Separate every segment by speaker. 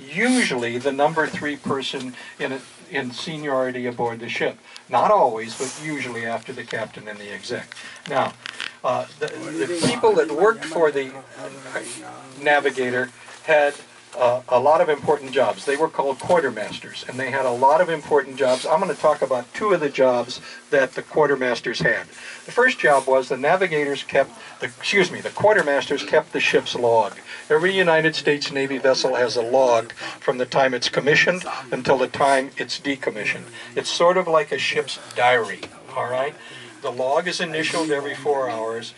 Speaker 1: usually the number 3 person in seniority aboard the ship. Not always, but usually after the captain and the exec. Now, the people that worked for the navigator had a lot of important jobs. They were called quartermasters, and they had a lot of important jobs. I'm going to talk about 2 of the jobs that the quartermasters had. The first job was the quartermasters kept the ship's log. Every United States Navy vessel has a log from the time it's commissioned until the time it's decommissioned. It's sort of like a ship's diary, all right? The log is initialed every 4 hours,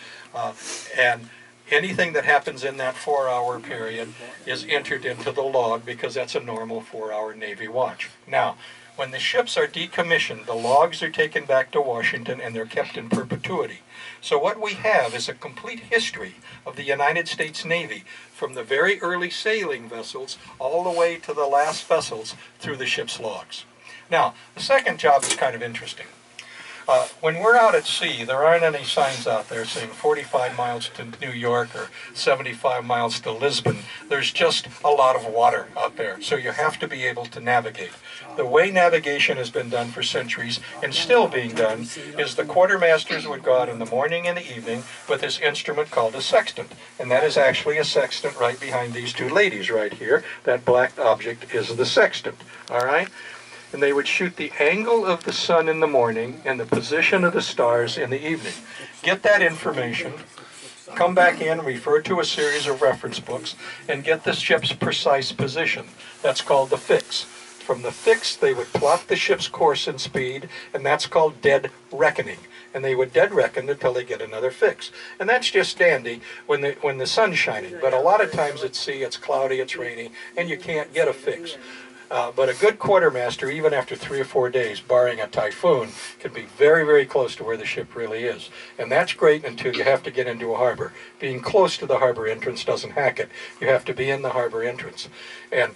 Speaker 1: and anything that happens in that 4-hour period is entered into the log because that's a normal 4-hour Navy watch. Now, when the ships are decommissioned, the logs are taken back to Washington and they're kept in perpetuity. So what we have is a complete history of the United States Navy from the very early sailing vessels all the way to the last vessels through the ship's logs. Now, the second job is kind of interesting. When we're out at sea, there aren't any signs out there saying 45 miles to New York or 75 miles to Lisbon. There's just a lot of water out there, so you have to be able to navigate. The way navigation has been done for centuries, and still being done, is the quartermasters would go out in the morning and the evening with this instrument called a sextant. And that is actually a sextant right behind these 2 ladies right here. That black object is the sextant, all right? And they would shoot the angle of the sun in the morning and the position of the stars in the evening. Get that information, come back in, refer to a series of reference books, and get the ship's precise position. That's called the fix. From the fix, they would plot the ship's course and speed, and that's called dead reckoning. And they would dead reckon until they get another fix. And that's just dandy when the sun's shining. But a lot of times at sea, it's cloudy, it's rainy, and you can't get a fix. But a good quartermaster, even after 3 or 4 days, barring a typhoon, can be very, very close to where the ship really is. And that's great until you have to get into a harbor. Being close to the harbor entrance doesn't hack it. You have to be in the harbor entrance. And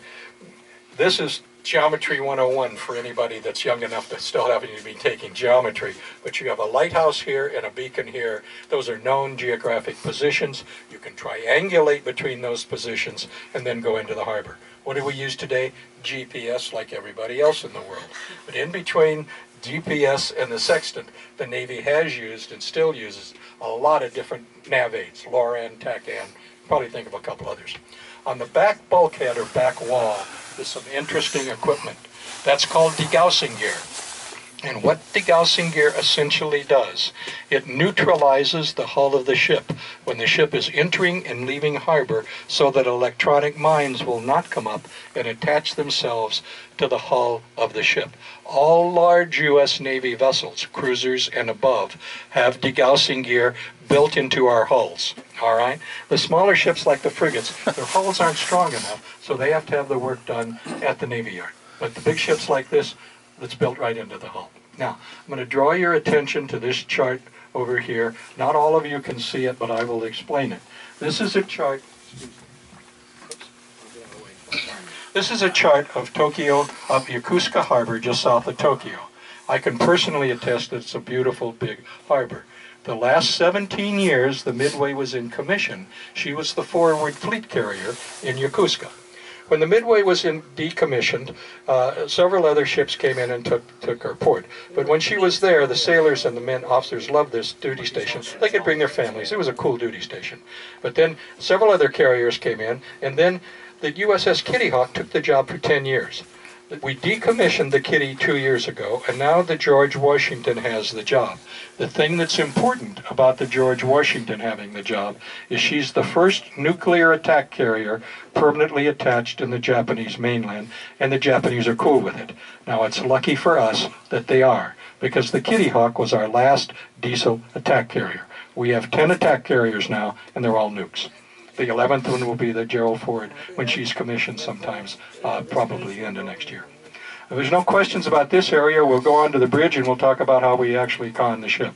Speaker 1: this is Geometry 101 for anybody that's young enough to still having to be taking geometry. But you have a lighthouse here and a beacon here. Those are known geographic positions. You can triangulate between those positions and then go into the harbor. What do we use today? GPS, like everybody else in the world. But in between GPS and the sextant, the Navy has used and still uses a lot of different nav aids, Loran, TACAN, probably think of a couple others. On the back bulkhead or back wall is some interesting equipment. That's called degaussing gear. And what degaussing gear essentially does, it neutralizes the hull of the ship when the ship is entering and leaving harbor so that electronic mines will not come up and attach themselves to the hull of the ship. All large U.S. Navy vessels, cruisers and above, have degaussing gear built into our hulls, all right? The smaller ships like the frigates, their hulls aren't strong enough, so they have to have the work done at the Navy Yard. But the big ships like this, that's built right into the hull. Now, I'm going to draw your attention to this chart over here. Not all of you can see it, but I will explain it. This is a chart. This is a chart of Tokyo, of Yokosuka Harbor, just south of Tokyo. I can personally attest that it's a beautiful big harbor. The last 17 years, the Midway was in commission. She was the forward fleet carrier in Yokosuka. When the Midway was decommissioned, several other ships came in and took her port. But when she was there, the sailors and the men officers loved this duty station. They could bring their families. It was a cool duty station. But then several other carriers came in, and then the USS Kitty Hawk took the job for 10 years. We decommissioned the Kitty 2 years ago, and now the George Washington has the job. The thing that's important about the George Washington having the job is she's the first nuclear attack carrier permanently attached in the Japanese mainland, and the Japanese are cool with it. Now, it's lucky for us that they are, because the Kitty Hawk was our last diesel attack carrier. We have 10 attack carriers now, and they're all nukes. The 11th one will be the Gerald Ford when she's commissioned sometimes, probably the end of next year. If there's no questions about this area, we'll go on to the bridge and we'll talk about how we actually con the ship.